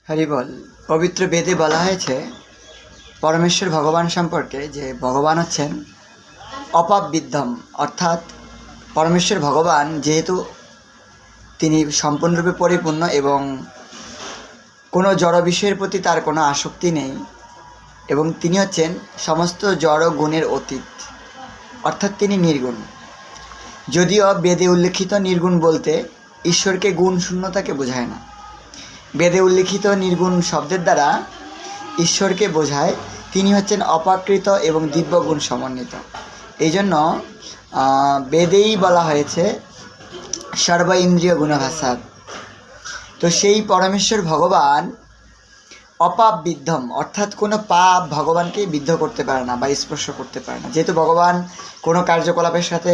হরিবল। পবিত্র বেদে বলা হয়েছে পরমেশ্বর ভগবান সম্পর্কে যে ভগবান হচ্ছেন অপাবিদ্ধম, অর্থাৎ পরমেশ্বর ভগবান যেহেতু তিনি সম্পূর্ণরূপে পরিপূর্ণ এবং কোনো জড় বিষয়ের প্রতি তার কোনো আসক্তি নেই এবং তিনি হচ্ছেন সমস্ত জড় গুণের অতীত, অর্থাৎ তিনি নির্গুণ। যদিও বেদে উল্লেখিত নির্গুণ বলতে ঈশ্বরকে গুণ শূন্যতাকে বোঝায় না। বেদে উল্লেখিত নির্গুণ শব্দের দ্বারা ঈশ্বরকে বোঝায় তিনি হচ্ছেন অপ্রাকৃত এবং দিব্য গুণ সমন্বিত। এই জন্য বেদেই বলা হয়েছে সর্ব ইন্দ্রিয় গুণভাসাদ। তো সেই পরমেশ্বর ভগবান অপাপ বিদ্ধম, অর্থাৎ কোনো পাপ ভগবানকে বিদ্ধ করতে পারে না বা স্পর্শ করতে পারে না। যেহেতু ভগবান কোনো কার্যকলাপের সাথে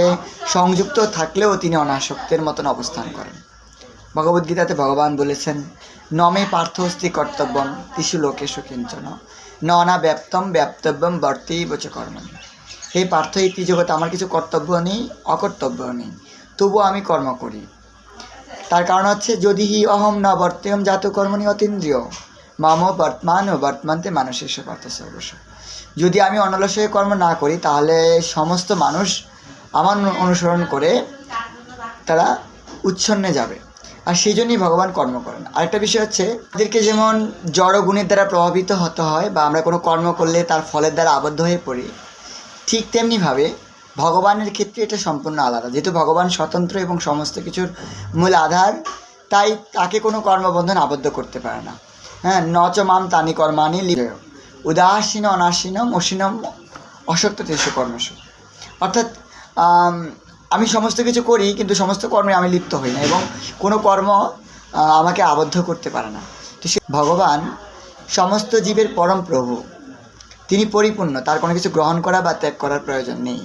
সংযুক্ত থাকলেও তিনি অনাসক্তের মতন অবস্থান করেন। ভগবদ্গীতাতে ভগবান বলেছেন, নমে পার্থস্তি কর্তব্যম তিসু লোকেশু কিঞ্চন না ব্যাপ্তম ব্যাপ্তব্যম বর্তেইব চ কর্মণি। হে পার্থ, এই জগতে আমার কিছু কর্তব্য নেই, অকর্তব্য নেই, তবুও আমি কর্ম করি। তার কারণ হচ্ছে, যদি হি অহম ন বর্তেয়ম জাত কর্মণি অতীন্দ্রিয় মাম বর্তমান ও বর্তমানতে মানুষের পার্থ সর্বস্ব। যদি আমি অনলসে কর্ম না করি তাহলে সমস্ত মানুষ আমার অনুসরণ করে তারা উচ্ছন্নে যাবে, আর সেই জন্যই ভগবান কর্ম করেন। আরেকটা বিষয় হচ্ছে, আমাদেরকে যেমন জড় গুণের দ্বারা প্রভাবিত হতে হয় বা আমরা কোনো কর্ম করলে তার ফলের দ্বারা আবদ্ধ হয়ে পড়ি, ঠিক তেমনিভাবে ভগবানের ক্ষেত্রে এটা সম্পূর্ণ আলাদা। যেহেতু ভগবান স্বতন্ত্র এবং সমস্ত কিছুর মূল আধার, তাই তাকে কোনো কর্মবন্ধন আবদ্ধ করতে পারে না। হ্যাঁ, নচ মাম তানি কর্মাণি লিপ্ত উদাসীন অনাসীনম অসীনম অসক্ত তেষু কর্মসু। অর্থাৎ আমি সমস্ত কিছু করি কিন্তু সমস্ত কর্মে আমি লিপ্ত হই না এবং কোনো কর্ম আমাকে আবদ্ধ করতে পারে না। তো সে ভগবান সমস্ত জীবের পরম প্রভু, তিনি পরিপূর্ণ, তার কোনো কিছু গ্রহণ করা বা ত্যাগ করার প্রয়োজন নেই।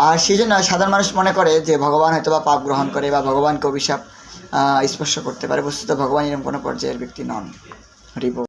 আর সেই জন্য সাধারণ মানুষ মনে করে যে ভগবান হয়তো বা পাপ গ্রহণ করে বা ভগবানকে অভিশাপ স্পর্শ করতে পারে। বস্তুত ভগবান এরকম কোনো পর্যায়ের ব্যক্তি নন। হরিবল।